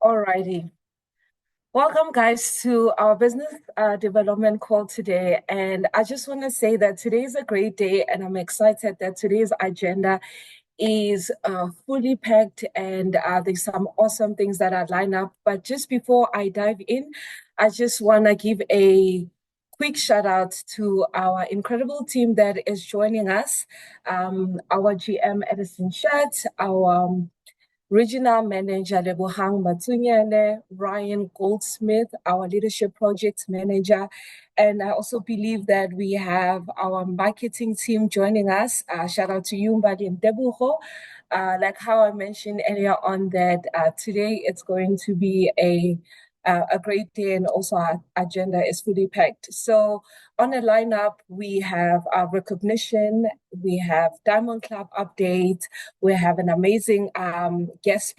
Alrighty. Welcome, guys, to our business development call today. And I just want to say that today is a great day, and I'm excited that today's agenda is fully packed and there's some awesome things that are lined up. But just before I dive in, I just want to give a quick shout out to our incredible team that is joining us. Our GM, Edison Shat, our Regional Manager Lebohang Matunyane, Ryan Goldsmith, our Leadership Project Manager. And I also believe that we have our marketing team joining us. Shout out to you, Mbadi and Debuho. Like how I mentioned earlier on that today it's going to be a great day, and also our agenda is fully packed. So on the lineup, we have our recognition, we have Diamond Club update, we have an amazing guest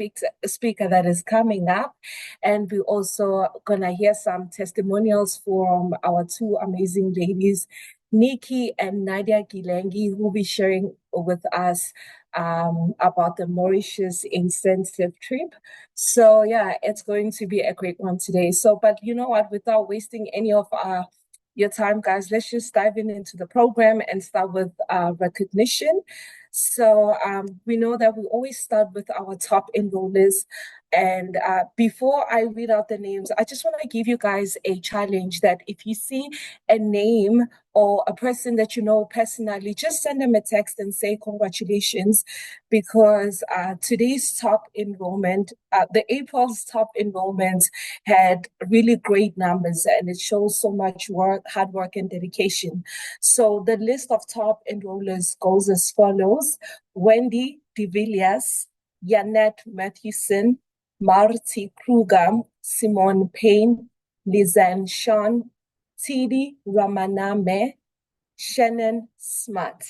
speaker that is coming up, and we're also gonna hear some testimonials from our two amazing ladies, Nikki and Nadia Gilengi, who will be sharing with us about the Mauritius incentive trip. So yeah, it's going to be a great one today. So, but you know what, without wasting any of your time, guys, let's just dive into the program and start with recognition. So we know that we always start with our top enrollers. And before I read out the names, I just want to give you guys a challenge that if you see a name or a person that you know personally, just send them a text and say congratulations, because today's top enrollment, the April's top enrollments had really great numbers, and it shows so much work, hard work, and dedication. So the list of top enrollers goes as follows: Wendy de Villiers, Yanette Mathewson, Marty Kruger, Simone Payne, Lizanne Sean, Tidi Ramaname, Shannon Smart.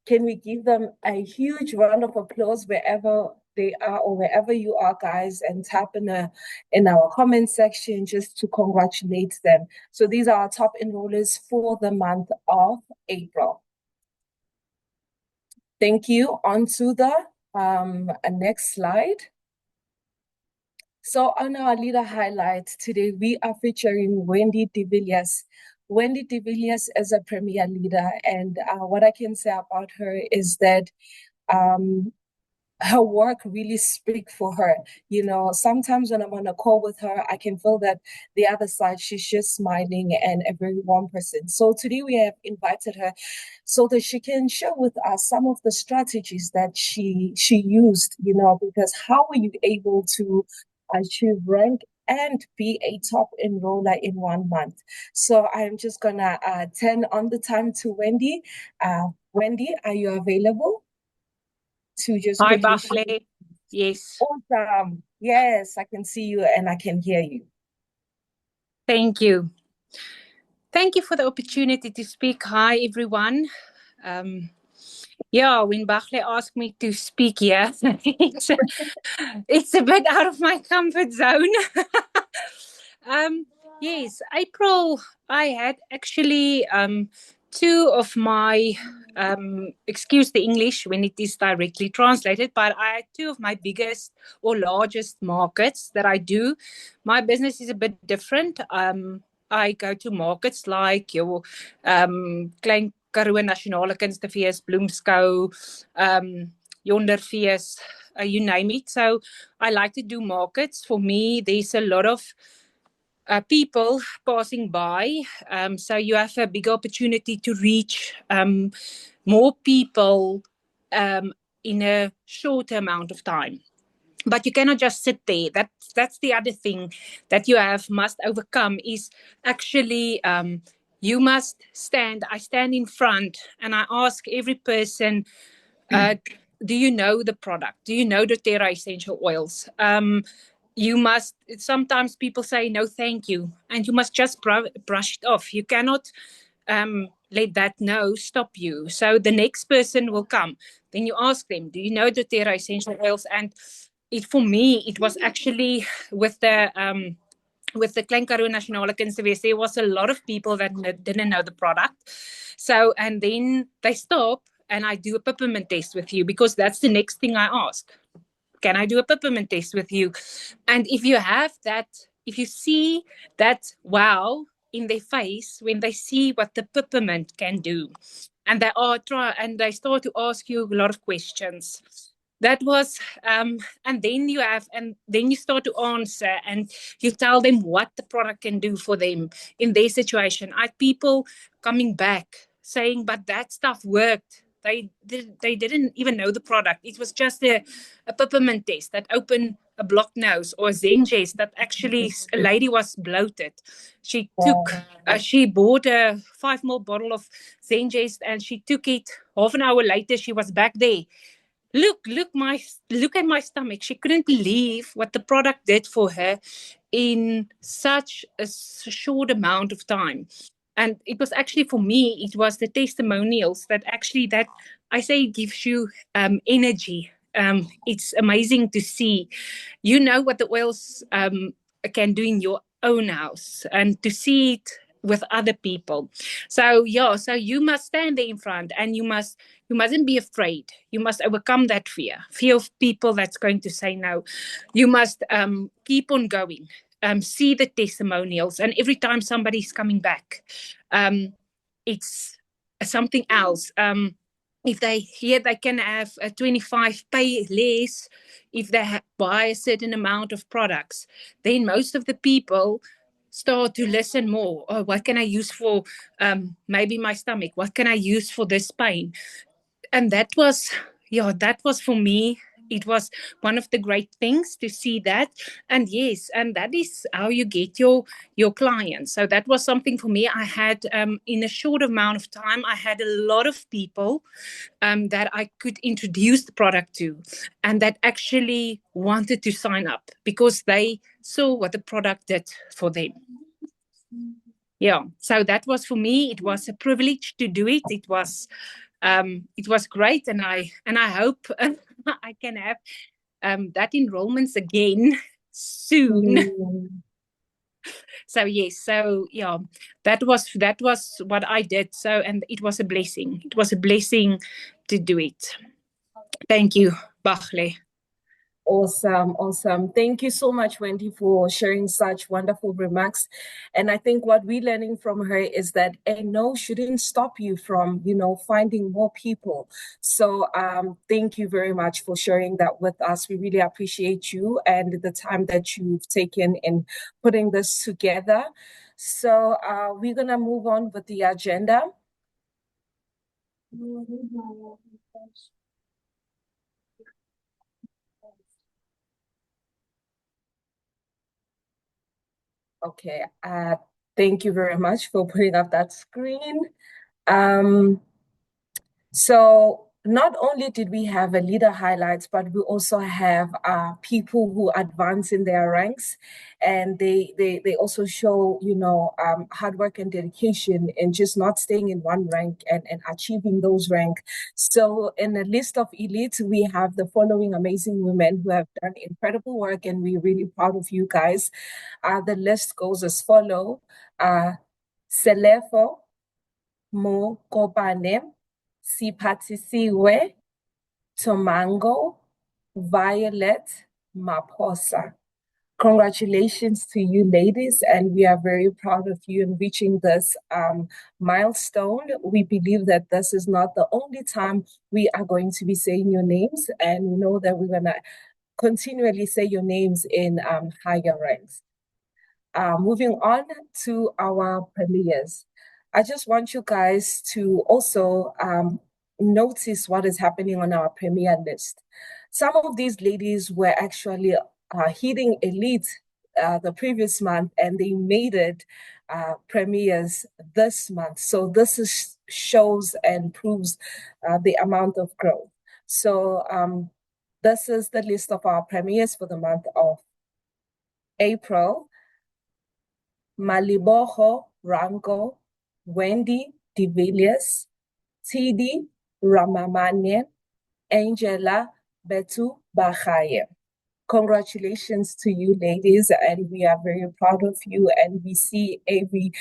Can we give them a huge round of applause wherever they are or wherever you are, guys, and tap in our comment section just to congratulate them. So these are our top enrollers for the month of April. Thank you. On to the next slide. So on our leader highlights today, we are featuring Wendy de Villiers. Wendy de Villiers is a premier leader, and what I can say about her is that her work really speaks for her. You know, sometimes when I'm on a call with her, I can feel that the other side, she's just smiling and a very warm person. So today we have invited her so that she can share with us some of the strategies that she used, you know, because how were you able to achieve rank and be a top enroller in 1 month? So I'm just gonna turn on the time to Wendy. Wendy, are you available to just Hi, quickly Bachle. Yes. Awesome. Yes, I can see you and I can hear you. Thank you. Thank you for the opportunity to speak. Hi, everyone. When Bachle asked me to speak here, it's a bit out of my comfort zone. Yes, April, I had actually two of my, excuse the English when it is directly translated, but I had two of my biggest or largest markets that I do. My business is a bit different. I go to markets like your Klein Karoo Nasionale Kunstefees, Bloemskou, Jonderfees, you name it. So I like to do markets. For me, there's a lot of people passing by. So you have a big opportunity to reach more people in a shorter amount of time. But you cannot just sit there. That's the other thing that you must overcome is actually you must stand. I stand in front and I ask every person, do you know the product? Do you know doTERRA essential oils? You must, sometimes people say no thank you, and you must just brush it off. You cannot let that no stop you. So the next person will come, then you ask them, do you know doTERRA essential oils? And for me it was actually with the Klein Karoo Nasionale Kunstefees, there was a lot of people that didn't know the product. So, and then they stop and I do a peppermint test with you, because that's the next thing I ask. can I do a peppermint test with you? And if you have that, if you see that wow in their face when they see what the peppermint can do, and they start to ask you a lot of questions. That was and then you start to answer, and you tell them what the product can do for them in their situation. I had people coming back saying, but that stuff worked. They didn't even know the product. It was just a peppermint test that opened a blocked nose, or a Zengest that actually a lady was bloated. She bought a 5 ml bottle of Zengest, and she took it. Half an hour later, she was back there. Look at my stomach. She couldn't believe what the product did for her in such a short amount of time. And it was actually, for me, it was the testimonials that actually, that I say, gives you energy. It's amazing to see, you know, what the oils can do in your own house, and to see it with other people. So yeah, so you must stand there in front, and you mustn't be afraid. You must overcome that fear of people that's going to say no. You must keep on going. See the testimonials, and every time somebody's coming back, it's something else. If they here, they can have a 25 pay less if they buy a certain amount of products. Then most of the people start to listen more. Oh, what can I use for maybe my stomach? What can I use for this pain? And that was, yeah, that was for me, it was one of the great things to see that. And yes, and that is how you get your clients. So that was something for me. I had in a short amount of time, I had a lot of people that I could introduce the product to, and that actually wanted to sign up because they saw what the product did for them. Yeah, so that was for me, it was a privilege to do it. It was great, and I hope I can have that enrollments again soon. So yes, so yeah, that was what I did. So, and it was a blessing. It was a blessing to do it. Thank you, Bachle. Awesome, awesome. Thank you so much, Wendy, for sharing such wonderful remarks. And I think what we're learning from her is that a no shouldn't stop you from, finding more people. So thank you very much for sharing that with us. We really appreciate you and the time that you've taken in putting this together. So we're going to move on with the agenda. Okay, thank you very much for putting up that screen. So not only did we have a leader highlights, but we also have people who advance in their ranks, and they also show hard work and dedication and just not staying in one rank and achieving those rank. So in the list of elites, we have the following amazing women who have done incredible work, and we're really proud of you guys. The list goes as follow: Selefo Mo Kopane, Siphathisiwe Tomango, Violet Maposa. Congratulations to you, ladies, and we are very proud of you in reaching this milestone. We believe that this is not the only time we are going to be saying your names, and we know that we're going to continually say your names in higher ranks. Moving on to our premieres. I just want you guys to also notice what is happening on our premier list. Some of these ladies were actually hitting elite the previous month, and they made it premieres this month. So this shows and proves the amount of growth. So this is the list of our premieres for the month of April. Maliboho Rango, Wendy De Villiers, TD Ramamane, Angela Betu Bahaye. Congratulations to you, ladies, and we are very proud of you, and we see every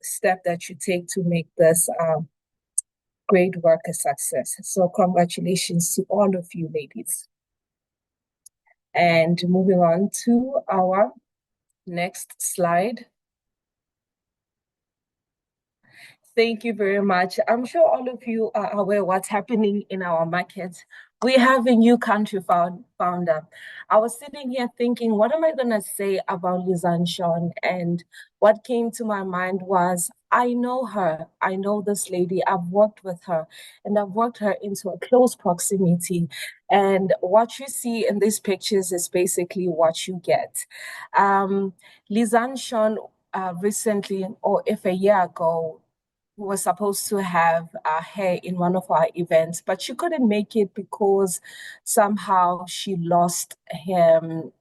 step that you take to make this great work a success. So congratulations to all of you, ladies. And moving on to our next slide. Thank you very much. I'm sure all of you are aware what's happening in our market. We have a new country founder. I was sitting here thinking, what am I going to say about Lizanne Sean? And what came to my mind was, I know her. I know this lady. I've worked with her, and I've worked her into a close proximity. And what you see in these pictures is basically what you get. Lizanne Sean recently, or if a year ago, was supposed to have her in one of our events, but she couldn't make it because somehow she lost her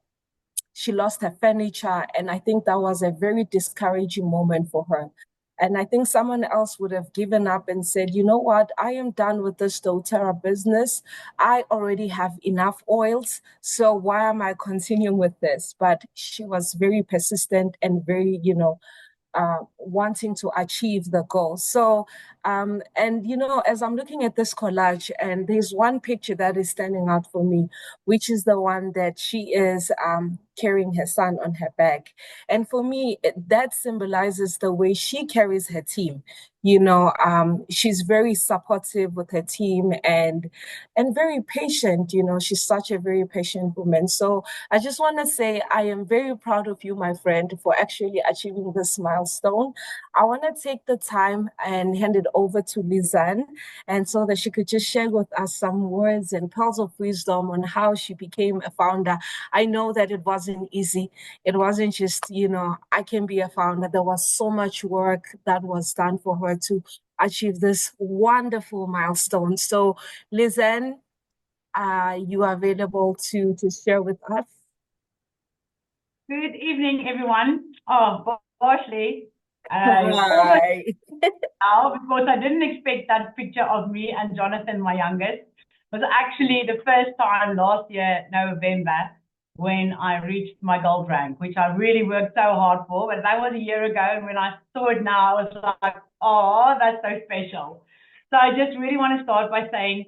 furniture, and I think that was a very discouraging moment for her. And I think someone else would have given up and said, you know what, I am done with this doTERRA business. I already have enough oils, so why am I continuing with this? But she was very persistent and very, wanting to achieve the goal. So, and as I'm looking at this collage, and there's one picture that is standing out for me, which is the one that she is carrying her son on her back. And for me, that symbolizes the way she carries her team. She's very supportive with her team and very patient. She's such a very patient woman. So I just want to say I am very proud of you, my friend, for actually achieving this milestone. I want to take the time and hand it over to Lizanne, and so that she could just share with us some words and pearls of wisdom on how she became a founder. I know that it wasn't easy. It wasn't just, I can be a founder. There was so much work that was done for her to achieve this wonderful milestone. So, Lizanne, are you available to share with us? Good evening, everyone. Oh, gosh, Lee. Hi. Now, because I didn't expect that picture of me and Jonathan, my youngest. It was actually the first time last year, November, when I reached my gold rank, which I really worked so hard for. But that was a year ago, and when I saw it now, I was like, oh, that's so special. So I just really want to start by saying,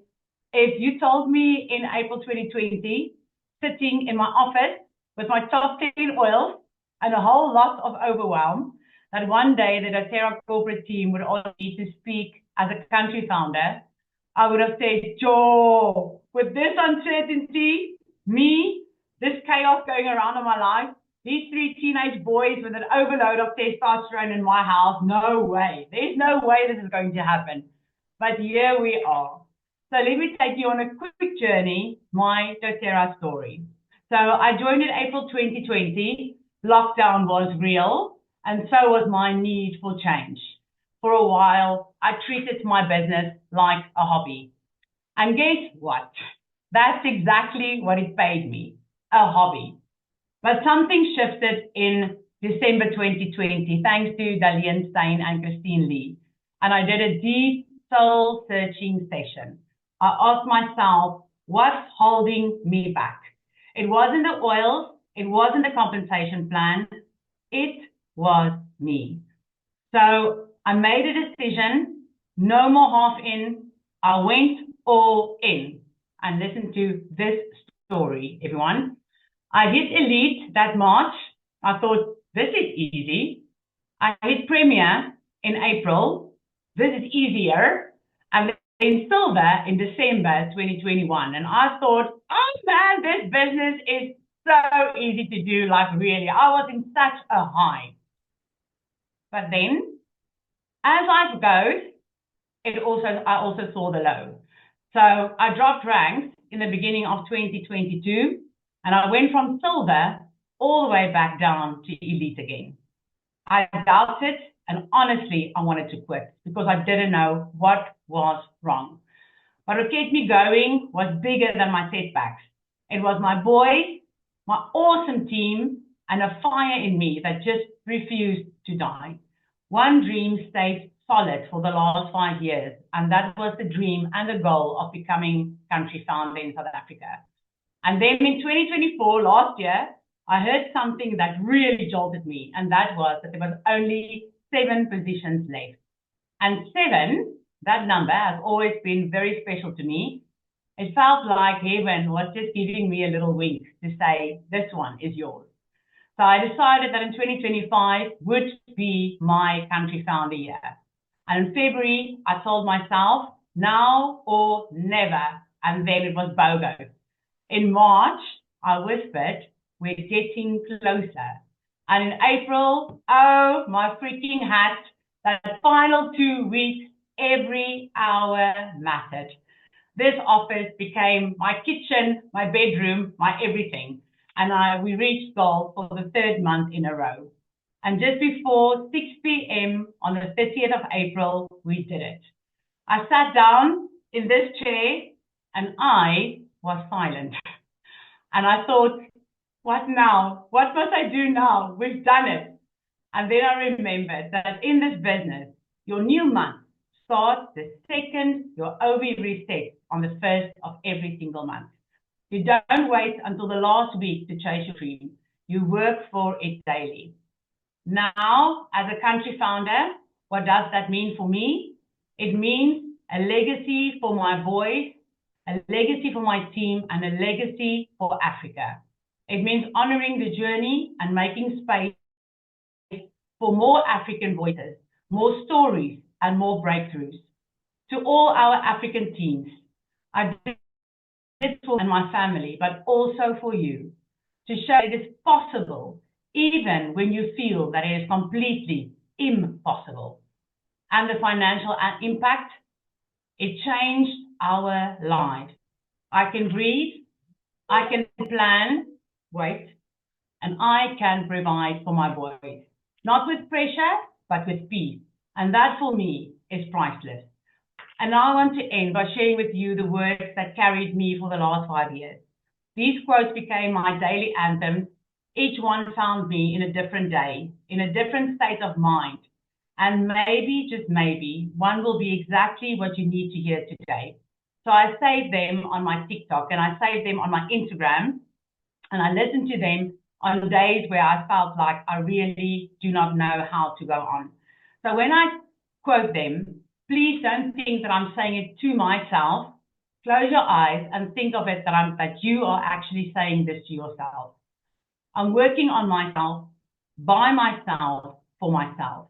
if you told me in April 2020, sitting in my office with my top 10 oils and a whole lot of overwhelm, that one day the doTERRA corporate team would ask me to speak as a country founder, I would have said, Joe, with this uncertainty, me, this chaos going around in my life, these three teenage boys with an overload of testosterone in my house, no way. There's no way this is going to happen. But here we are. So let me take you on a quick journey, my doTERRA story. So I joined in April 2020. Lockdown was real, and so was my need for change. For a while, I treated my business like a hobby. And guess what? That's exactly what it paid me, a hobby. But something shifted in December 2020, thanks to Dalian Stein and Christine Lee. And I did a deep soul-searching session. I asked myself, what's holding me back? It wasn't the oils, it wasn't the compensation plan, it was me. So I made a decision, no more half in, I went all in. And listen to this story, everyone. I hit Elite that March. I thought, this is easy. I hit Premier in April. This is easier. And then Silver in December 2021. And I thought, oh man, this business is so easy to do, like really. I was in such a high. But then, as life goes, I also saw the low. So I dropped ranks in the beginning of 2022, and I went from Silver all the way back down to Elite again. I doubted, and honestly, I wanted to quit because I didn't know what was wrong. But what kept me going was bigger than my setbacks. It was my boys, my awesome team, and a fire in me that just refused to die. One dream stayed solid for the last 5 years, and that was the dream and the goal of becoming country founder in South Africa. And then in 2024, last year, I heard something that really jolted me, and that was that there was only 7 positions left. And 7, that number has always been very special to me. It felt like heaven was just giving me a little wink to say, this one is yours. So I decided that in 2025 would be my country founder year. And in February, I told myself, now or never. And then it was BOGO. In March, I whispered, we're getting closer. And in April, oh, my freaking hat, that final 2 weeks, every hour mattered. This office became my kitchen, my bedroom, my everything. And we reached goal for the 3rd month in a row. And just before 6 p.m. on the 30th of April, we did it. I sat down in this chair and I was silent. And I thought, what now? What must I do now? We've done it. And then I remembered that in this business, your new month starts the second your OV resets on the 1st of every single month. You don't wait until the last week to chase your dream. You work for it daily. Now, as a country founder, what does that mean for me? It means a legacy for my boys, a legacy for my team, and a legacy for Africa. It means honoring the journey and making space for more African voices, more stories, and more breakthroughs. To all our African teams, I did it for my family, but also for you, to show it is possible, even when you feel that it is completely impossible. And the financial impact, it changed our lives. I can breathe, I can plan, wait, and I can provide for my boys. Not with pressure, but with peace. And that for me is priceless. And now I want to end by sharing with you the words that carried me for the last 5 years. These quotes became my daily anthems. Each one found me in a different day, in a different state of mind. And maybe, just maybe, one will be exactly what you need to hear today. So I saved them on my TikTok and I saved them on my Instagram, and I listened to them on days where I felt like I really do not know how to go on. So when I quote them, please don't think that I'm saying it to myself. Close your eyes and think of it that you are actually saying this to yourself. I'm working on myself, by myself, for myself.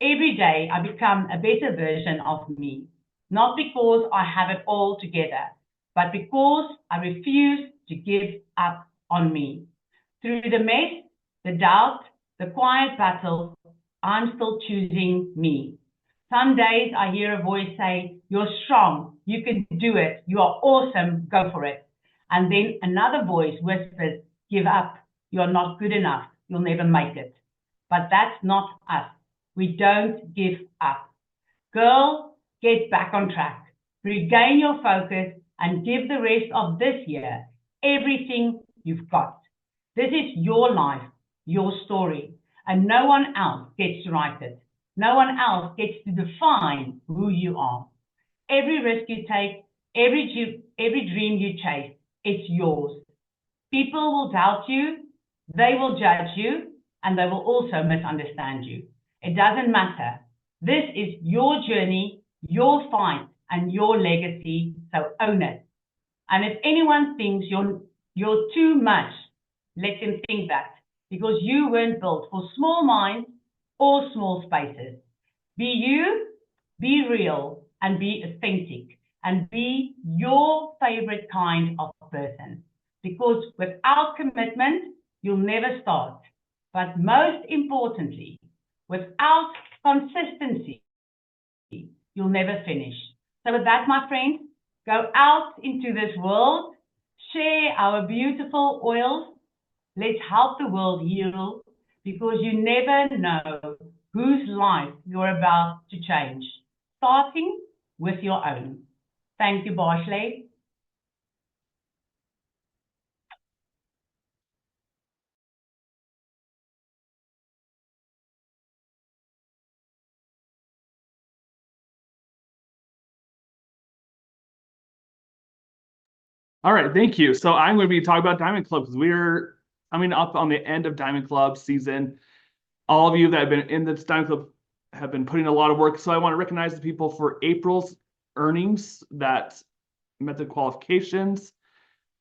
Every day I become a better version of me, not because I have it all together, but because I refuse to give up on me. Through the mess, the doubt, the quiet battles, I'm still choosing me. Some days I hear a voice say, you're strong, you can do it, you are awesome, go for it. And then another voice whispers, give up, you're not good enough, you'll never make it. But that's not us. We don't give up. Girl, get back on track. Regain your focus and give the rest of this year everything you've got. This is your life, your story, and no one else gets to write it. No one else gets to define who you are. Every risk you take, every dream you chase, it's yours. People will doubt you, they will judge you, and they will also misunderstand you. It doesn't matter. This is your journey, your fight, and your legacy, so own it. And if anyone thinks you're too much, let them think that, because you weren't built for small minds or small spaces. Be you, be real, and be authentic, and be your favorite kind of person. Because without commitment, you'll never start. But most importantly, without consistency, you'll never finish. So with that, my friends, go out into this world, share our beautiful oils. Let's help the world heal, because you never know whose life you're about to change, starting with your own. Thank you, Bashley. All right, thank you. So I'm going to be talking about Diamond Club because up on the end of Diamond Club season. All of you that have been in this Diamond Club have been putting a lot of work. So I want to recognize the people for April's earnings that met the qualifications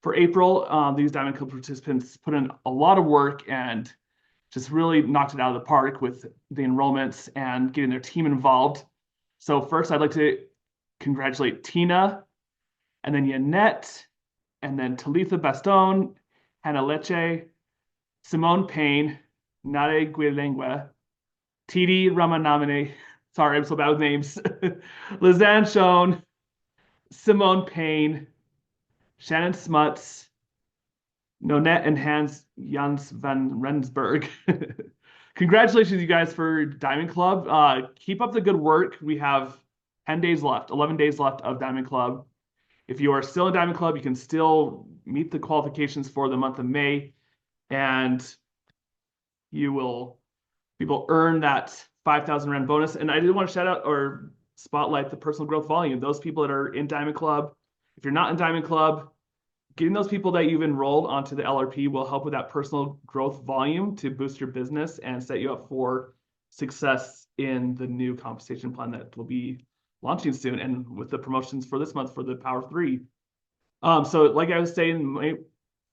for April. These Diamond Club participants put in a lot of work and just really knocked it out of the park with the enrollments and getting their team involved. So first, I'd like to congratulate Tina, and then Yanette, and then Talitha Baston, Hannah Leche, Simone Payne, Nare Guilengua, Tidi Ramanamane, sorry, I'm so bad with names, Lizanne Schoen, Simone Payne, Shannon Smuts, Nonette and Hans Jans van Rensburg. Congratulations, you guys, for Diamond Club. Keep up the good work. We have 10 days left, 11 days left of Diamond Club. If you are still in Diamond Club, you can still meet the qualifications for the month of May, and you will earn that 5,000 Rand bonus. And I did want to shout out or spotlight the personal growth volume. Those people that are in Diamond Club, if you're not in Diamond Club, getting those people that you've enrolled onto the LRP will help with that personal growth volume to boost your business and set you up for success in the new compensation plan that will be launching soon, and with the promotions for this month for the Power 3. So like I was saying, my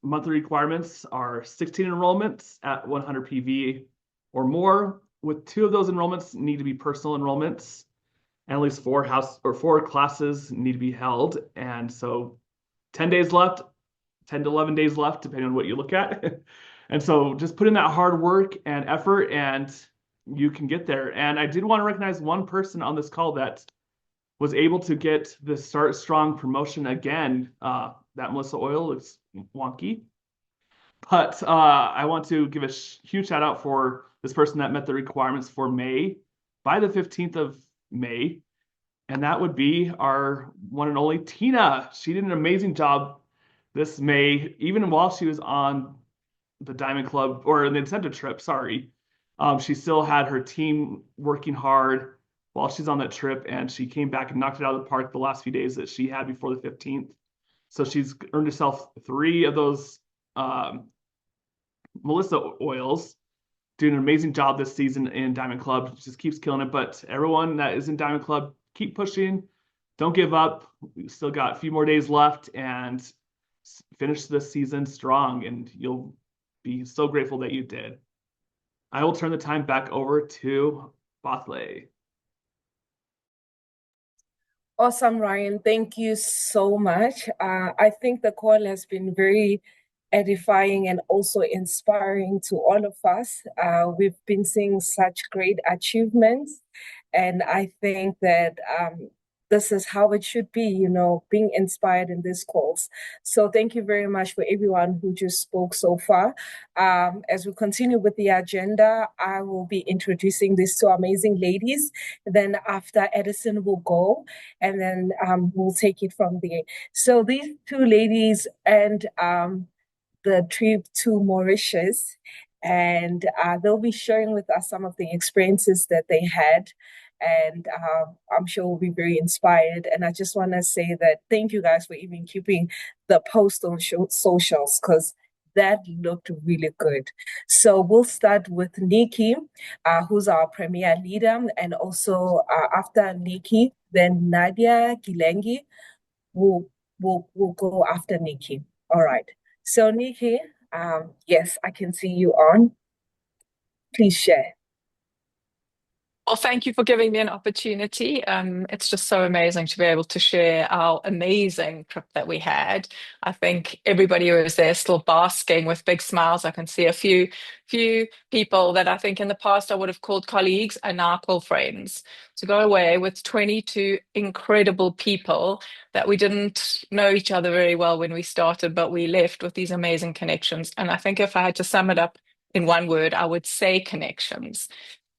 monthly requirements are 16 enrollments at 100 PV or more, with 2 of those enrollments need to be personal enrollments, and at least 4 classes need to be held. And so 10 days left, 10 to 11 days left, depending on what you look at. And so just put in that hard work and effort and you can get there. And I did want to recognize one person on this call that was able to get the Start Strong promotion again. That Melissa Oil is wonky. But I want to give a huge shout out for this person that met the requirements for May by the 15th of May. And that would be our one and only Tina. She did an amazing job this May, even while she was on the Diamond Club or the incentive trip, sorry. She still had her team working hard while she's on that trip, and she came back and knocked it out of the park the last few days that she had before the 15th. So she's earned herself 3 of those Melissa oils, doing an amazing job this season in Diamond Club. Just keeps killing it. But everyone that is in Diamond Club, keep pushing. Don't give up. We still got a few more days left, and finish this season strong, and you'll be so grateful that you did. I will turn the time back over to Bothley. Awesome, Ryan. Thank you so much. I think the call has been very edifying and also inspiring to all of us. We've been seeing such great achievements, and I think that this is how it should be, being inspired in these calls. So thank you very much for everyone who just spoke so far. As we continue with the agenda, I will be introducing these 2 amazing ladies. Then after, Edison will go, and then we'll take it from there. So these 2 ladies and the trip to Mauritius, and they'll be sharing with us some of the experiences that they had. And I'm sure we'll be very inspired. And I just want to say that thank you guys for even keeping the post on socials, because that looked really good. So we'll start with Nikki, who's our premier leader. And also after Nikki, then Nadia Gilengi will go after Nikki. All right. So Nikki, yes, I can see you on. Please share. Well, thank you for giving me an opportunity. It's just so amazing to be able to share our amazing trip that we had. I think everybody who was there still basking with big smiles. I can see a few people that I think in the past I would have called colleagues and now call friends. To go away with 22 incredible people that we didn't know each other very well when we started, but we left with these amazing connections. And I think if I had to sum it up in one word, I would say connections.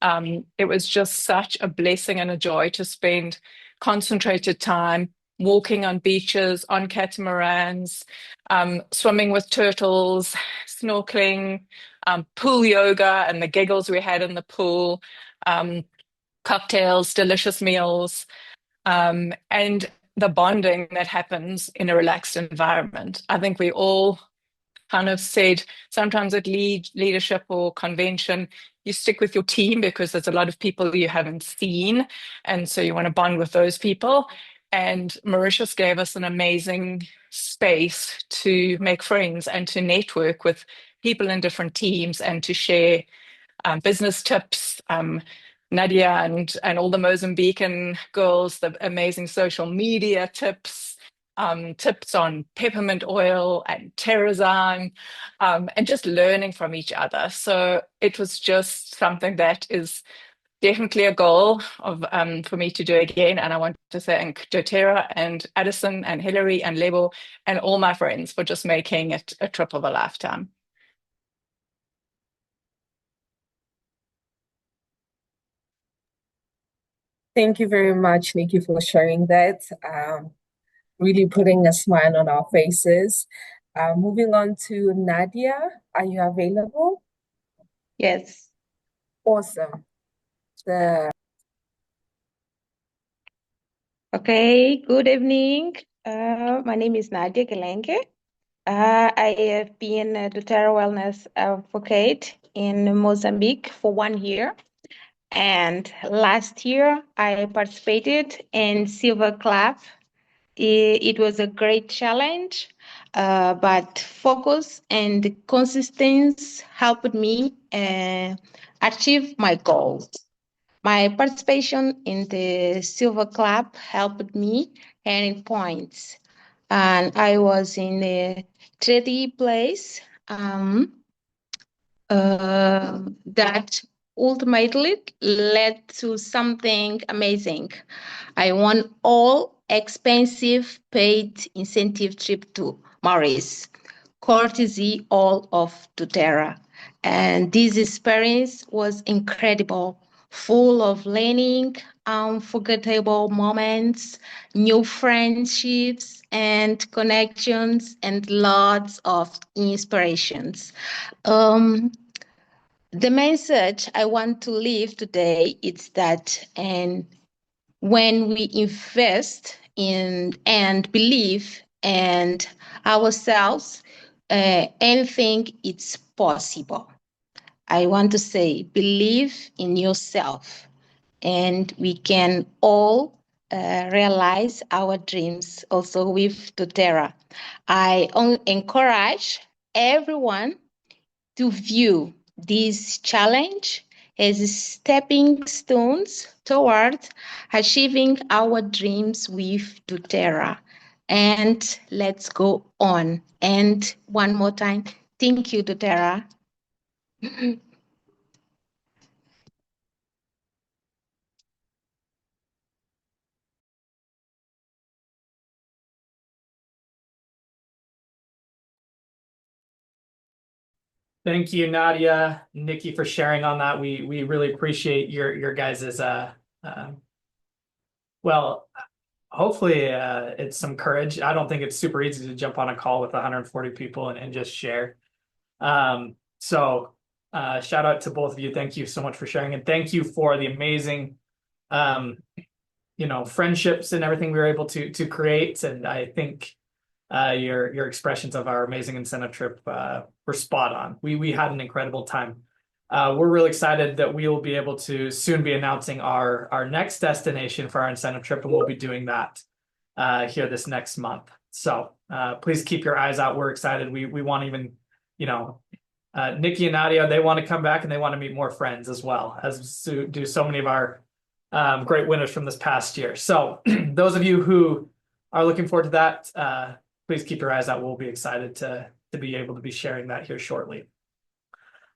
It was just such a blessing and a joy to spend concentrated time walking on beaches, on catamarans, swimming with turtles, snorkeling, pool yoga, and the giggles we had in the pool, cocktails, delicious meals, and the bonding that happens in a relaxed environment. I think we all kind of said sometimes at leadership or convention, you stick with your team because there's a lot of people you haven't seen. And so you want to bond with those people. And Mauritius gave us an amazing space to make friends and to network with people in different teams and to share business tips. Nadia and all the Mozambican girls, the amazing social media tips, tips on peppermint oil and terrozyme, and just learning from each other. So it was just something that is definitely a goal of for me to do again. And I want to thank doTERRA and Addison and Hillary and Lebo and all my friends for just making it a trip of a lifetime. Thank you very much, Nikki, for sharing that. Really putting a smile on our faces. Moving on to Nadia, are you available? Yes. Awesome. Okay, good evening. My name is Nadia Gelenge. I have been a doTERRA wellness advocate in Mozambique for 1 year. And last year, I participated in Silver Club. It was a great challenge, but focus and consistency helped me achieve my goals. My participation in the Silver Club helped me earn points, and I was in the 30th place. That ultimately led to something amazing. I won all expensive paid incentive trip to Maurice, courtesy all of doTERRA. And this experience was incredible, full of learning, unforgettable moments, new friendships and connections, and lots of inspirations. The message I want to leave today is that, and when we invest in and believe in ourselves, anything is possible. I want to say, believe in yourself, and we can all realize our dreams also with doTERRA. I encourage everyone to view this challenge as stepping stones toward achieving our dreams with doTERRA. And let's go on. And one more time, thank you, doTERRA. Thank you, Nadia, Nikki, for sharing on that. We really appreciate your guys's well, hopefully it's some courage. I don't think it's super easy to jump on a call with 140 people and just share. So shout out to both of you. Thank you so much for sharing, and thank you for the amazing friendships and everything we were able to create. And I think your expressions of our amazing incentive trip were spot on. We had an incredible time. We're really excited that we will be able to soon be announcing our next destination for our incentive trip, and we'll be doing that here this next month. So please keep your eyes out. We're excited. We want even, Nikki and Nadia, they want to come back and they want to meet more friends as well, as do so many of our great winners from this past year. So those of you who are looking forward to that, please keep your eyes out. We'll be excited to be able to be sharing that here shortly.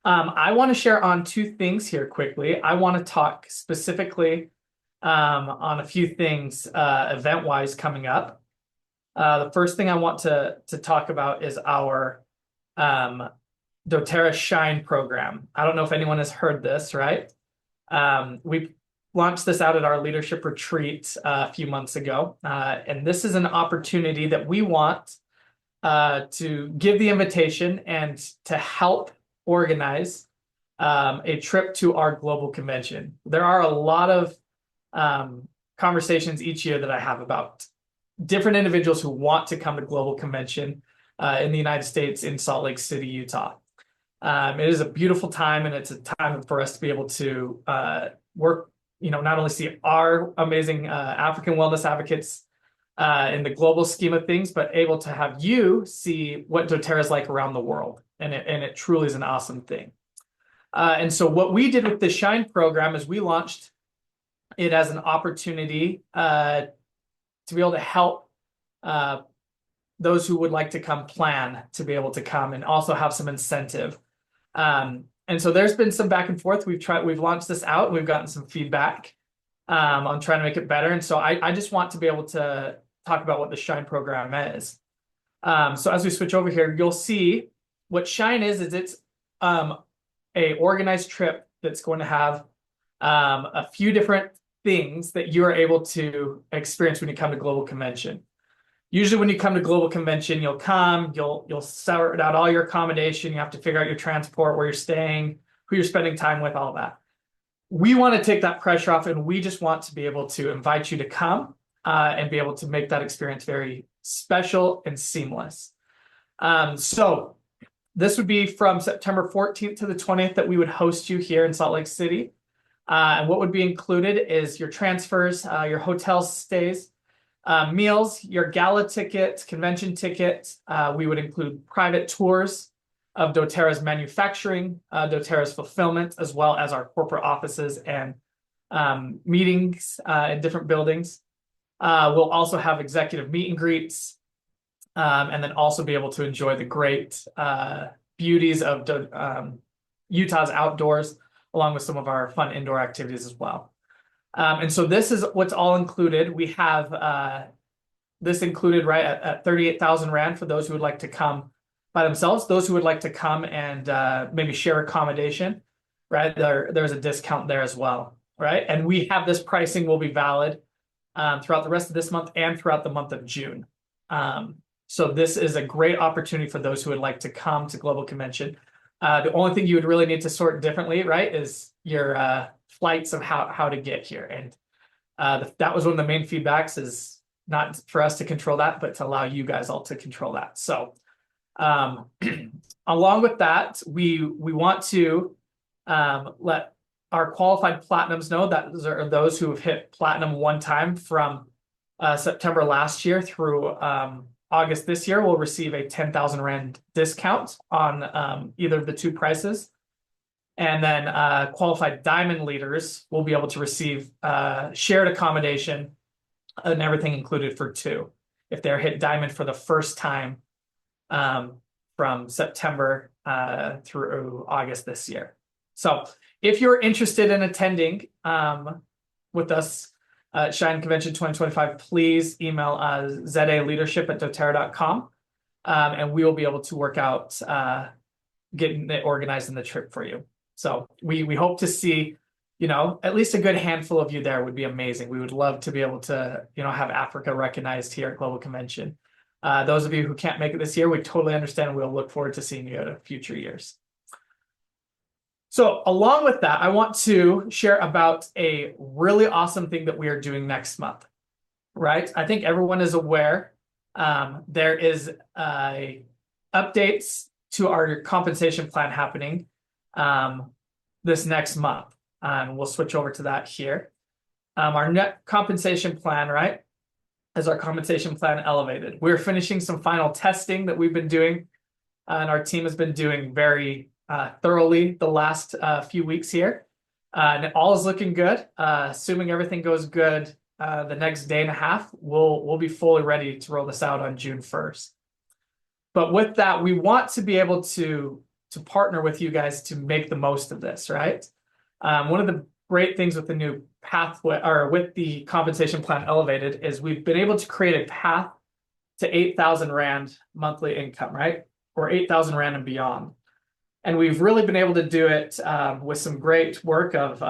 I want to share on two things here quickly. I want to talk specifically on a few things event-wise coming up. The first thing I want to talk about is our doTERRA Shine program. I don't know if anyone has heard this, right? We launched this out at our leadership retreat a few months ago. And this is an opportunity that we want to give the invitation and to help organize a trip to our global convention. There are a lot of conversations each year that I have about different individuals who want to come to global convention in the United States in Salt Lake City, Utah. It is a beautiful time, and it's a time for us to be able to work, not only see our amazing African wellness advocates in the global scheme of things, but able to have you see what doTERRA is like around the world. And it truly is an awesome thing. And so what we did with the Shine program is we launched it as an opportunity to be able to help those who would like to come plan to be able to come and also have some incentive. And so there's been some back and forth. We've launched this out and we've gotten some feedback on trying to make it better. And so I just want to be able to talk about what the Shine program is. So as we switch over here, you'll see what Shine is it's a organized trip that's going to have a few different things that you are able to experience when you come to Global Convention. Usually when you come to Global Convention, you'll sort out all your accommodation. You have to figure out your transport, where you're staying, who you're spending time with, all that. We want to take that pressure off, and we just want to be able to invite you to come and be able to make that experience very special and seamless. So this would be from September 14th to the 20th that we would host you here in Salt Lake City. And what would be included is your transfers, your hotel stays, meals, your gala ticket, convention ticket. We would include private tours of doTERRA's manufacturing, doTERRA's fulfillment, as well as our corporate offices and meetings in different buildings. We'll also have executive meet and greets, and then also be able to enjoy the great beauties of Utah's outdoors, along with some of our fun indoor activities as well. And so this is what's all included. We have this included right at 38,000 Rand for those who would like to come by themselves. Those who would like to come and maybe share accommodation, right? There's a discount there as well, right? And we have this pricing will be valid throughout the rest of this month and throughout the month of June. So this is a great opportunity for those who would like to come to Global Convention. The only thing you would really need to sort differently, right, is your flights of how to get here. And that was one of the main feedbacks, is not for us to control that, but to allow you guys all to control that. So along with that, we want to let our qualified platinums know that those who have hit platinum one time from September last year through August this year will receive a 10,000 Rand discount on either of the two prices. And then qualified diamond leaders will be able to receive shared accommodation and everything included for two if they're hit diamond for the first time from September through August this year. So if you're interested in attending with us at Shine Convention 2025, please email zaleadership@doterra.com and we will be able to work out getting it organized in the trip for you. So we hope to see, at least a good handful of you there would be amazing. We would love to be able to, have Africa recognized here at Global Convention. Those of you who can't make it this year, we totally understand. We'll look forward to seeing you at future years. So along with that, I want to share about a really awesome thing that we are doing next month, right? I think everyone is aware there is updates to our compensation plan happening this next month. We'll switch over to that here. Our net compensation plan, right, is our compensation plan elevated. We're finishing some final testing that we've been doing, and our team has been doing very thoroughly the last few weeks here. And all is looking good. Assuming everything goes good the next day and a half, we'll be fully ready to roll this out on June 1st. But with that, we want to be able to partner with you guys to make the most of this, right? One of the great things with the new pathway, or with the compensation plan elevated, is we've been able to create a path to 8,000 Rand monthly income, right? Or 8,000 Rand and beyond. And we've really been able to do it with some great work of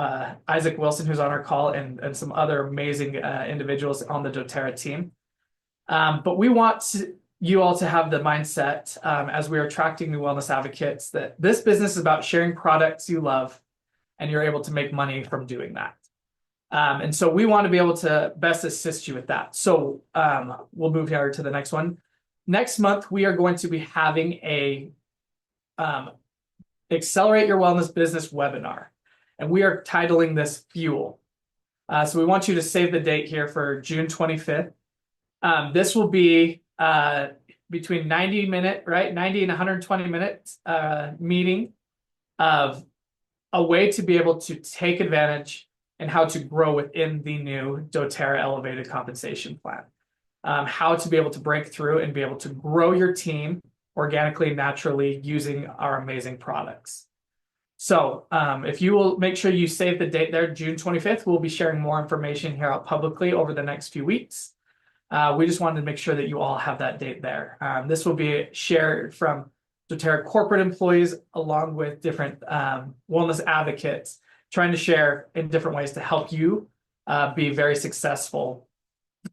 Isaac Wilson, who's on our call, and some other amazing individuals on the doTERRA team. But we want you all to have the mindset as we are attracting new wellness advocates that this business is about sharing products you love, and you're able to make money from doing that. And so we want to be able to best assist you with that. So we'll move here to the next one. Next month, we are going to be having a Accelerate Your Wellness Business webinar, and we are titling this Fuel. So we want you to save the date here for June 25th. This will be between 90 and 120 minutes meeting of a way to be able to take advantage and how to grow within the new doTERRA elevated compensation plan. How to be able to break through and be able to grow your team organically, naturally using our amazing products. So if you will make sure you save the date there, June 25th, we'll be sharing more information here out publicly over the next few weeks. We just wanted to make sure that you all have that date there. This will be shared from doTERRA corporate employees along with different wellness advocates, trying to share in different ways to help you be very successful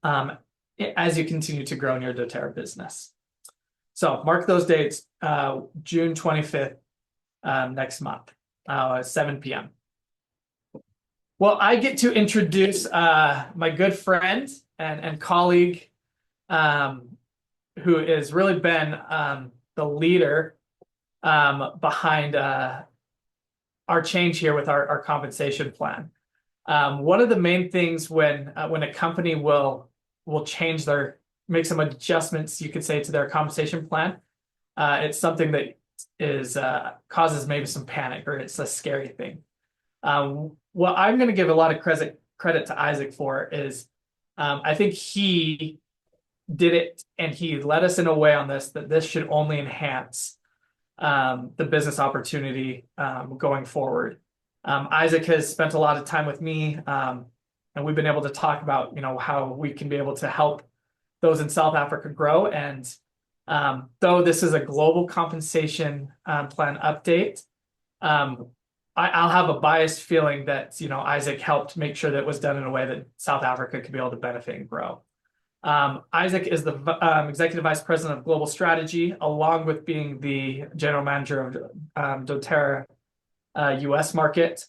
as you continue to grow in your doTERRA business. So mark those dates, June 25th next month, 7 p.m. Well, I get to introduce my good friend and colleague who has really been the leader behind our change here with our compensation plan. One of the main things when a company will make some adjustments, you could say, to their compensation plan, it's something that is causes maybe some panic, or it's a scary thing. What I'm going to give a lot of credit to Isaac for is I think he did it, and he led us in a way on this that this should only enhance the business opportunity going forward. Isaac has spent a lot of time with me, and we've been able to talk about how we can be able to help those in South Africa grow. And though this is a global compensation plan update, I'll have a biased feeling that Isaac helped make sure that it was done in a way that South Africa could be able to benefit and grow. Isaac is the Executive Vice President of Global Strategy, along with being the General Manager of doTERRA US market.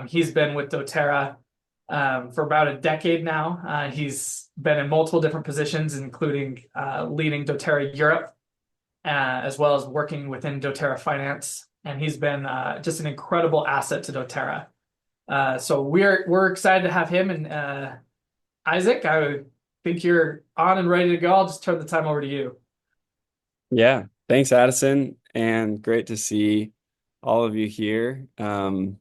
He's been with doTERRA for about a decade now. He's been in multiple different positions, including leading doTERRA Europe, as well as working within doTERRA Finance. And he's been just an incredible asset to doTERRA. So we're excited to have him. And Isaac, I think you're on and ready to go. I'll just turn the time over to you. Yeah, thanks, Addison, and great to see all of you here. I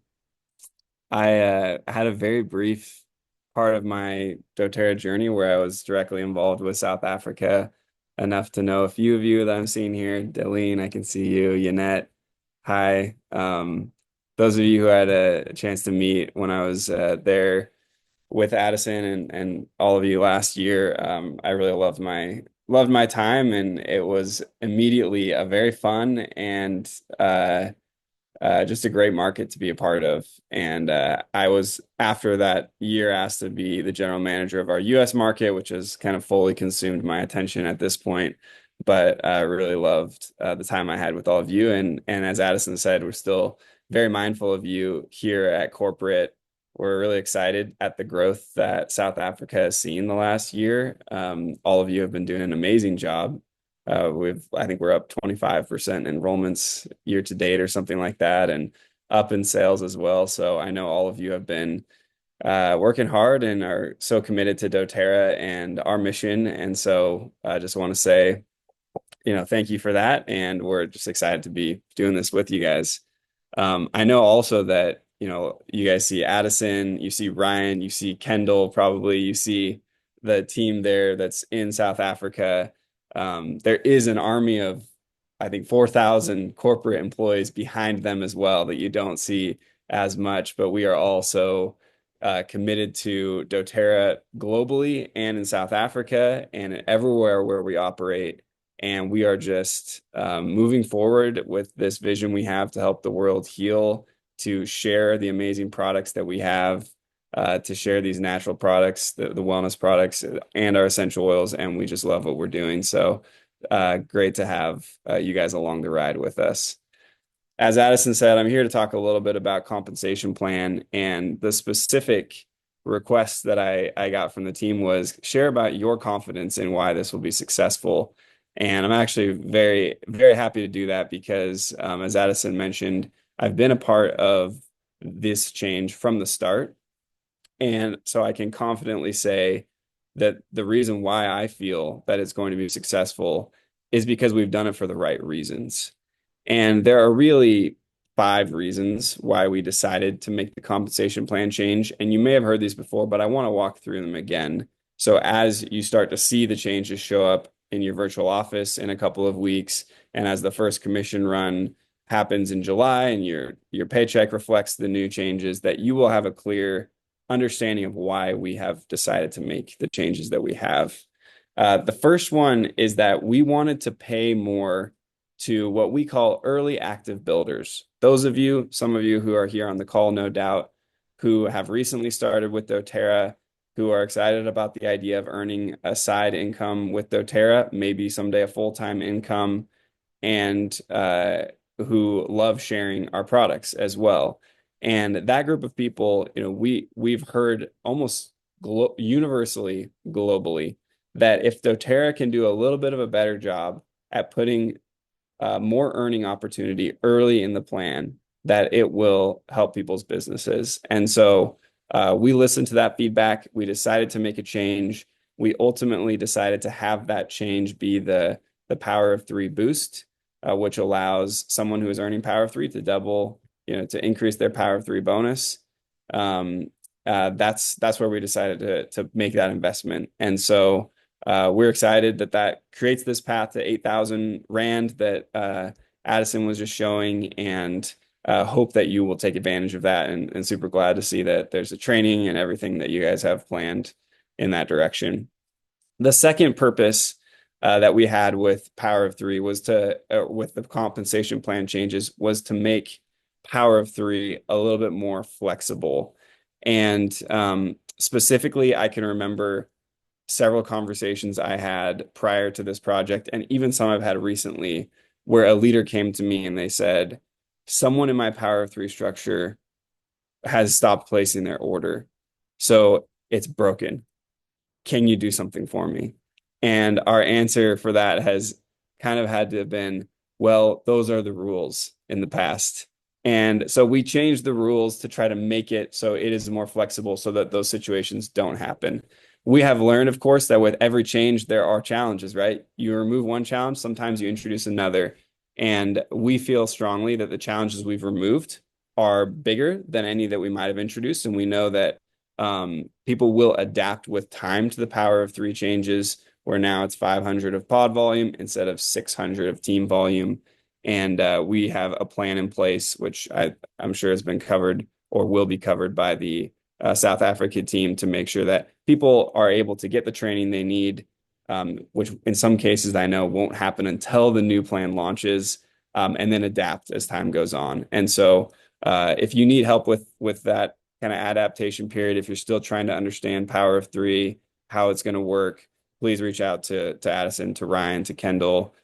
had a very brief part of my doTERRA journey where I was directly involved with South Africa, enough to know a few of you that I'm seeing here. Delene, I can see you. Yannette, hi. Those of you who had a chance to meet when I was there with Addison and all of you last year, I really loved my time, and it was immediately a very fun and just a great market to be a part of. And I was, after that year, asked to be the general manager of our US market, which has kind of fully consumed my attention at this point. But I really loved the time I had with all of you. And as Addison said, we're still very mindful of you here at corporate. We're really excited at the growth that South Africa has seen the last year. All of you have been doing an amazing job. I think we're up 25% enrollments year to date or something like that, and up in sales as well. So I know all of you have been working hard and are so committed to doTERRA and our mission. And so I just want to say, thank you for that. And we're just excited to be doing this with you guys. I know also that, you guys see Addison, you see Ryan, you see Kendall, probably you see the team there that's in South Africa. There is an army of, I think, 4,000 corporate employees behind them as well that you don't see as much, but we are also committed to doTERRA globally and in South Africa and everywhere where we operate. And we are just moving forward with this vision we have to help the world heal, to share the amazing products that we have, to share these natural products, the wellness products, and our essential oils. And we just love what we're doing. So great to have you guys along the ride with us. As Addison said, I'm here to talk a little bit about compensation plan, and the specific request that I got from the team was share about your confidence in why this will be successful. And I'm actually very, very happy to do that because, as Addison mentioned, I've been a part of this change from the start. And so I can confidently say that the reason why I feel that it's going to be successful is because we've done it for the right reasons. And there are really 5 reasons why we decided to make the compensation plan change. And you may have heard these before, but I want to walk through them again. So as you start to see the changes show up in your virtual office in a couple of weeks, and as the first commission run happens in July and your paycheck reflects the new changes, that you will have a clear understanding of why we have decided to make the changes that we have. The first one is that we wanted to pay more to what we call early active builders. Those of you, some of you who are here on the call, no doubt, who have recently started with doTERRA, who are excited about the idea of earning a side income with doTERRA, maybe someday a full-time income, and who love sharing our products as well. And that group of people, we've heard almost universally globally that if doTERRA can do a little bit of a better job at putting more earning opportunity early in the plan, that it will help people's businesses. And so we listened to that feedback. We decided to make a change. We ultimately decided to have that change be the Power of 3 boost, which allows someone who is earning Power of 3 to double, to increase their Power of 3 bonus. That's where we decided to make that investment. And so we're excited that creates this path to 8,000 Rand that Addison was just showing, and hope that you will take advantage of that, and super glad to see that there's a training and everything that you guys have planned in that direction. The second purpose that we had with Power of 3 was with the compensation plan changes, was to make Power of 3 a little bit more flexible. And specifically, I can remember several conversations I had prior to this project, and even some I've had recently, where a leader came to me and they said, someone in my Power of 3 structure has stopped placing their order. So it's broken. Can you do something for me? And our answer for that has kind of had to have been, well, those are the rules in the past. And so we changed the rules to try to make it so it is more flexible so that those situations don't happen. We have learned, of course, that with every change, there are challenges, right? You remove one challenge, sometimes you introduce another. And we feel strongly that the challenges we've removed are bigger than any that we might have introduced. And we know that people will adapt with time to the Power of 3 changes, where now it's 500 of pod volume instead of 600 of team volume. And we have a plan in place, which I'm sure has been covered or will be covered by the South Africa team, to make sure that people are able to get the training they need, which in some cases I know won't happen until the new plan launches, and then adapt as time goes on. And so if you need help with that kind of adaptation period, if you're still trying to understand Power of 3, how it's going to work, please reach out to Addison, to Ryan, to Kendall,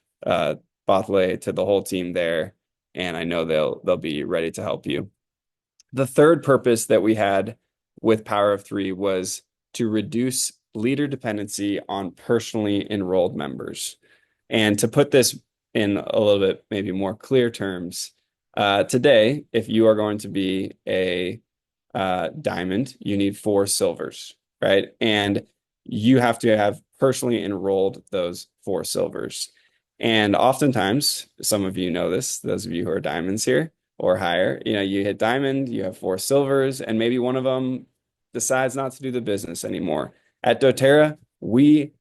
Botley, to the whole team there, and I know they'll be ready to help you. The third purpose that we had with Power of 3 was to reduce leader dependency on personally enrolled members. And to put this in a little bit maybe more clear terms, today, if you are going to be a diamond, you need 4 silvers, right? And you have to have personally enrolled those 4 silvers. And oftentimes, some of you know this, those of you who are diamonds here or higher, you hit diamond, you have 4 silvers, and maybe one of them decides not to do the business anymore. At doTERRA, we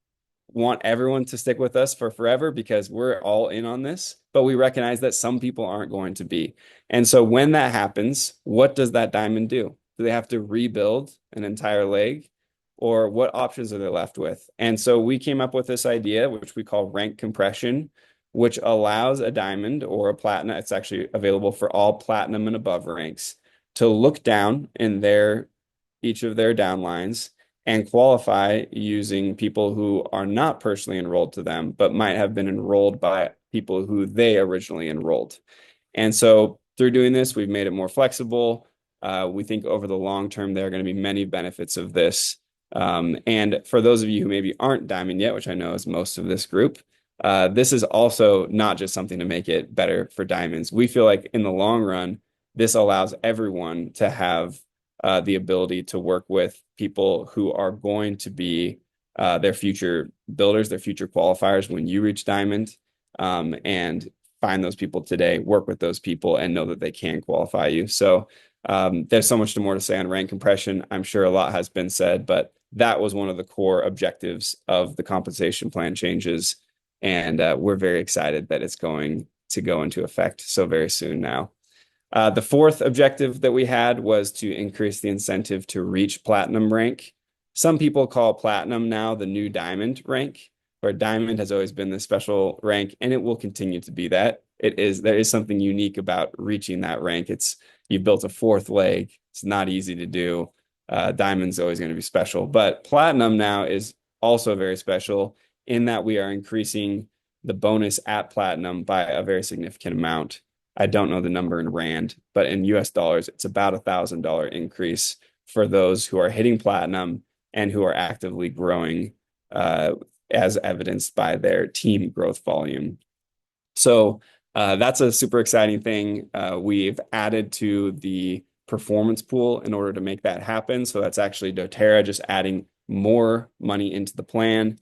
want everyone to stick with us for forever because we're all in on this, but we recognize that some people aren't going to be. And so when that happens, what does that diamond do? Do they have to rebuild an entire leg? Or what options are they left with? And so we came up with this idea, which we call rank compression, which allows a diamond or a platinum, it's actually available for all platinum and above ranks, to look down in each of their downlines and qualify using people who are not personally enrolled to them, but might have been enrolled by people who they originally enrolled. And so through doing this, we've made it more flexible. We think over the long term, there are going to be many benefits of this. And for those of you who maybe aren't diamond yet, which I know is most of this group, this is also not just something to make it better for diamonds. We feel like in the long run, this allows everyone to have the ability to work with people who are going to be their future builders, their future qualifiers when you reach diamond, and find those people today, work with those people, and know that they can qualify you. So there's so much more to say on rank compression. I'm sure a lot has been said, but that was one of the core objectives of the compensation plan changes. And we're very excited that it's going to go into effect so very soon now. The fourth objective that we had was to increase the incentive to reach platinum rank. Some people call platinum now the new diamond rank, where diamond has always been the special rank, and it will continue to be that. There is something unique about reaching that rank. You built a fourth leg. It's not easy to do. Diamond's always going to be special, but platinum now is also very special in that we are increasing the bonus at platinum by a very significant amount. I don't know the number in Rand, but in US dollars, it's about $1,000 increase for those who are hitting platinum and who are actively growing, as evidenced by their team growth volume. So that's a super exciting thing. We've added to the performance pool in order to make that happen. So that's actually doTERRA just adding more money into the plan,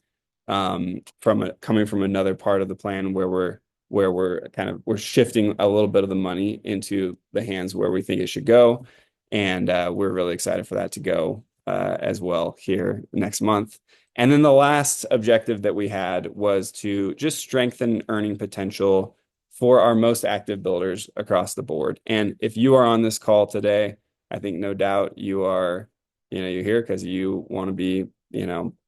coming from another part of the plan where we're shifting a little bit of the money into the hands where we think it should go. And we're really excited for that to go as well here next month. And then the last objective that we had was to just strengthen earning potential for our most active builders across the board. And if you are on this call today, I think no doubt you're here because you want to be,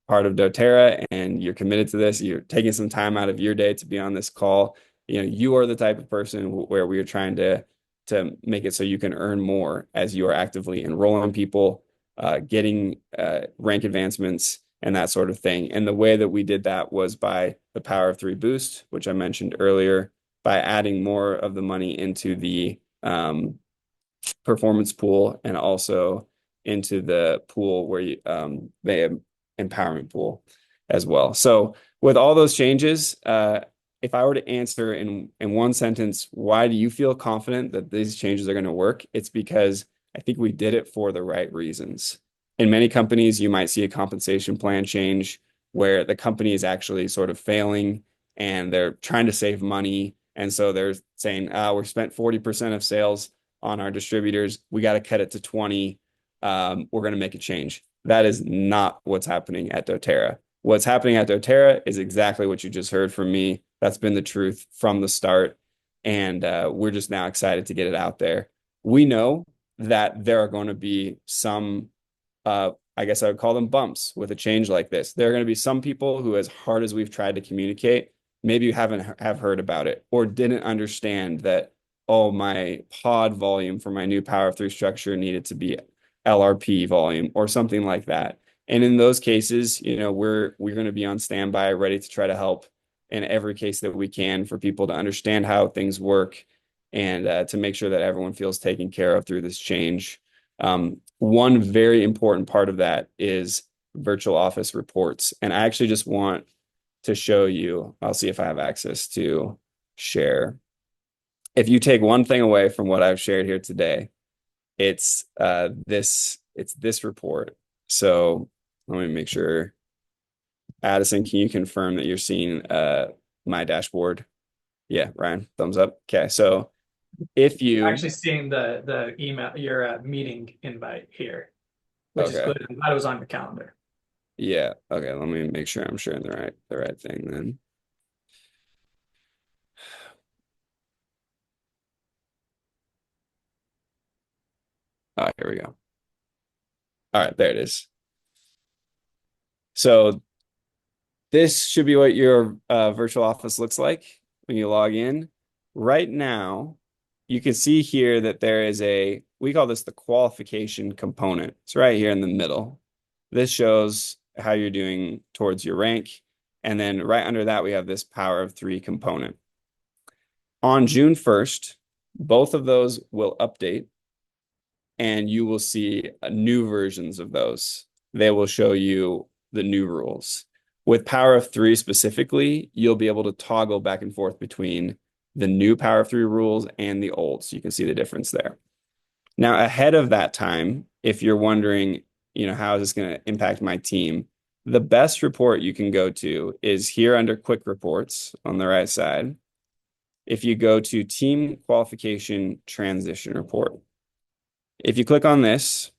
part of doTERRA and you're committed to this. You're taking some time out of your day to be on this call. You are the type of person where we are trying to make it so you can earn more as you are actively enrolling people, getting rank advancements, and that sort of thing. And the way that we did that was by the Power of 3 boost, which I mentioned earlier, by adding more of the money into the performance pool and also into the pool where the empowerment pool as well. So with all those changes, if I were to answer in one sentence, why do you feel confident that these changes are going to work? It's because I think we did it for the right reasons. In many companies, you might see a compensation plan change where the company is actually sort of failing and they're trying to save money. And so they're saying, we're spent 40% of sales on our distributors. We got to cut it to 20. We're going to make a change. That is not what's happening at doTERRA. What's happening at doTERRA is exactly what you just heard from me. That's been the truth from the start. And we're just now excited to get it out there. We know that there are going to be some, I guess I would call them bumps with a change like this. There are going to be some people who, as hard as we've tried to communicate, maybe you have heard about it or didn't understand that, oh, my pod volume for my new Power of 3 structure needed to be LRP volume or something like that. And in those cases, we're going to be on standby, ready to try to help in every case that we can for people to understand how things work and to make sure that everyone feels taken care of through this change. One very important part of that is virtual office reports. And I actually just want to show you, I'll see if I have access to share. If you take one thing away from what I've shared here today, it's this report. So let me make sure. Addison, can you confirm that you're seeing my dashboard? Yeah, Ryan, thumbs up. Okay, so if you I'm actually seeing the email, your meeting invite here, which is good. I'm glad it was on your calendar. Yeah. Okay. Let me make sure I'm sharing the right thing then. Oh, here we go. All right, there it is. So this should be what your virtual office looks like when you log in. Right now, you can see here that there is we call this the qualification component. It's right here in the middle. This shows how you're doing towards your rank. And then right under that, we have this Power of 3 component. On June 1st, both of those will update and you will see new versions of those. They will show you the new rules. With Power of 3 specifically, you'll be able to toggle back and forth between the new Power of 3 rules and the old, so you can see the difference there. Now, ahead of that time, if you're wondering, how is this going to impact my team? The best report you can go to is here under Quick Reports on the right side. If you go to Team Qualification Transition Report, if you click on this,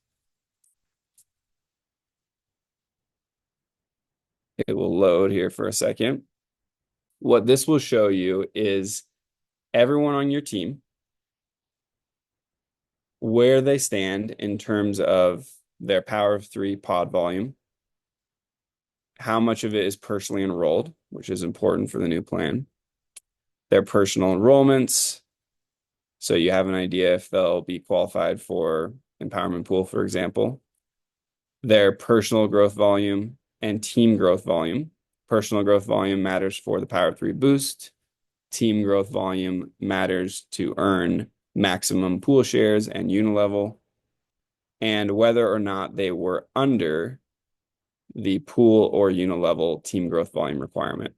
it will load here for a second. What this will show you is everyone on your team, where they stand in terms of their Power of 3 pod volume, how much of it is personally enrolled, which is important for the new plan, their personal enrollments, so you have an idea if they'll be qualified for Empowerment Pool, for example, their personal growth volume and team growth volume. Personal growth volume matters for the Power of 3 boost. Team growth volume matters to earn maximum pool shares and unilevel, and whether or not they were under the pool or unilevel team growth volume requirement.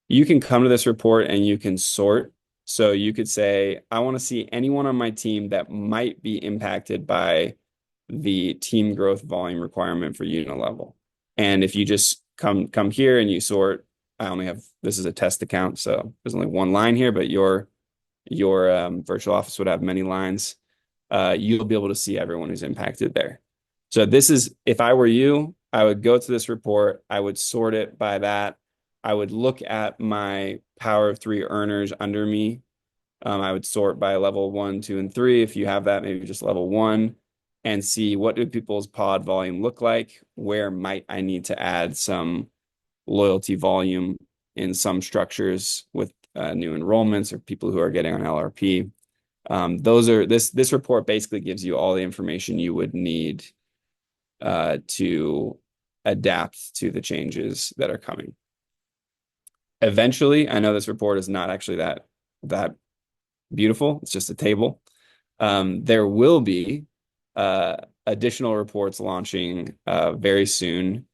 You can come to this report and you can sort. So you could say, I want to see anyone on my team that might be impacted by the team growth volume requirement for unilevel. And if you just come here and you sort, I only have, this is a test account, so there's only one line here, but your virtual office would have many lines. You'll be able to see everyone who's impacted there. So this is, if I were you, I would go to this report, I would sort it by that. I would look at my Power of 3 earners under me. I would sort by level 1, 2, and 3. If you have that, maybe just level 1, and see what do people's pod volume look like? Where might I need to add some loyalty volume in some structures with new enrollments or people who are getting on LRP. This report basically gives you all the information you would need to adapt to the changes that are coming. Eventually, I know this report is not actually that beautiful. It's just a table. There will be additional reports launching very soon.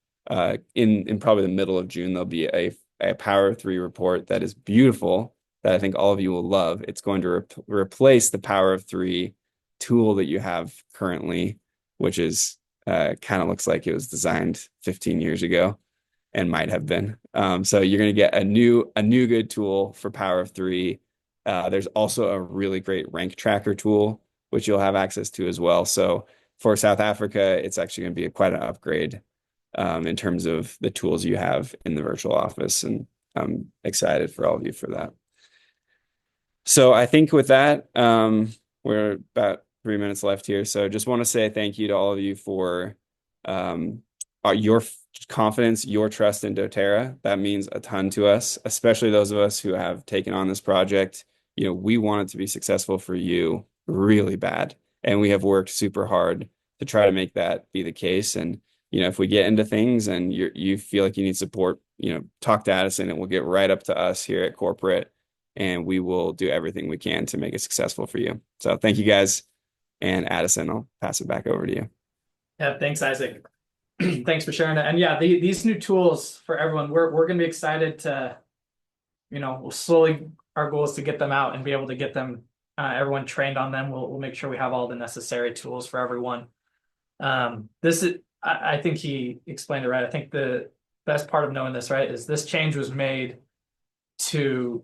In probably the middle of June, there'll be a Power of 3 report that is beautiful that I think all of you will love. It's going to replace the Power of 3 tool that you have currently, which is kind of looks like it was designed 15 years ago and might have been. So you're going to get a new good tool for Power of 3. There's also a really great rank tracker tool, which you'll have access to as well. So for South Africa, it's actually going to be quite an upgrade in terms of the tools you have in the virtual office. And I'm excited for all of you for that. So I think with that, we're about 3 minutes left here. So just want to say thank you to all of you for your confidence, your trust in doTERRA. That means a ton to us, especially those of us who have taken on this project. You know, we want it to be successful for you really bad. And we have worked super hard to try to make that be the case. And, you know, if we get into things and you feel like you need support, you know, talk to Addison and we'll get right up to us here at corporate and we will do everything we can to make it successful for you. So thank you guys. And Addison, I'll pass it back over to you. Yeah, thanks, Isaac. Thanks for sharing that. And yeah, these new tools for everyone, we're going to be excited to, you know, we'll slowly, our goal is to get them out and be able to get them, everyone trained on them. We'll make sure we have all the necessary tools for everyone. This is, I think he explained it right. I think the best part of knowing this, right, is this change was made to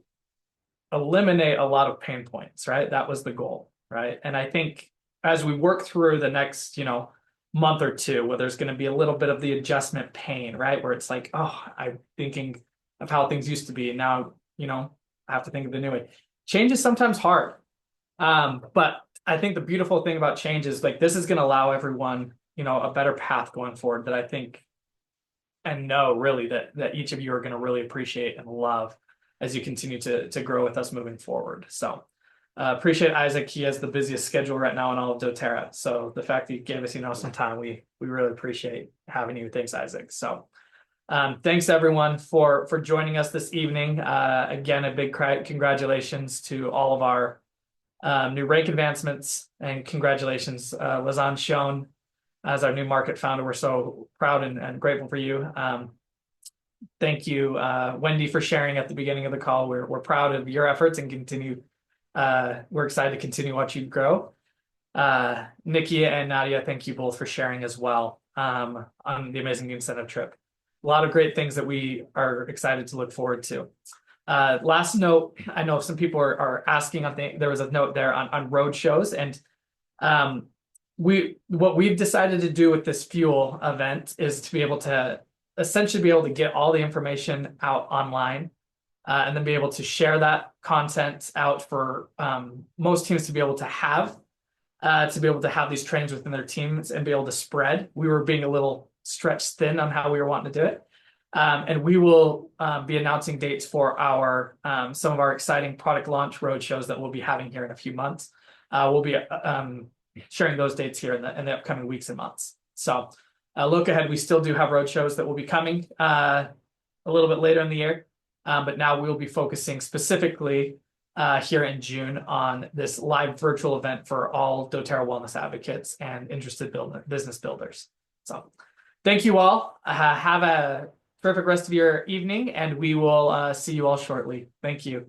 eliminate a lot of pain points, right? That was the goal, right? And I think as we work through the next, you know, month or two, where there's going to be a little bit of the adjustment pain, right? Where it's like, oh, I'm thinking of how things used to be. And now, you know, I have to think of the new way. Change is sometimes hard. But I think the beautiful thing about change is like, this is going to allow everyone, you know, a better path going forward that I think and know really that each of you are going to really appreciate and love as you continue to grow with us moving forward. So appreciate Isaac. He has the busiest schedule right now in all of doTERRA. So the fact that you gave us, you know, some time, we really appreciate having you. Thanks, Isaac. So thanks everyone for joining us this evening. Again, a big congratulations to all of our new rank advancements, and congratulations, Lazan Schoen, as our new market founder. We're so proud and grateful for you. Thank you, Wendy, for sharing at the beginning of the call. We're proud of your efforts and continue. We're excited to continue watch you grow. Nikki and Nadia, thank you both for sharing as well on the Amazing Incentive Trip. lot of great things that we are excited to look forward to. Last note, I know some people are asking, I think there was a note there on road shows, and what we've decided to do with this Fuel event is to be able to essentially be able to get all the information out online, and then be able to share that content out for most teams to be able to have these trainings within their teams and be able to spread. We were being a little stretched thin on how we were wanting to do it. And we will be announcing dates for our some of our exciting product launch roadshows that we'll be having here in a few months. We'll be sharing those dates here in the upcoming weeks and months. So look ahead, we still do have roadshows that will be coming a little bit later in the year, but now we'll be focusing specifically here in June on this live virtual event for all doTERRA wellness advocates and interested business builders. So thank you all. Have a terrific rest of your evening, and we will see you all shortly. Thank you.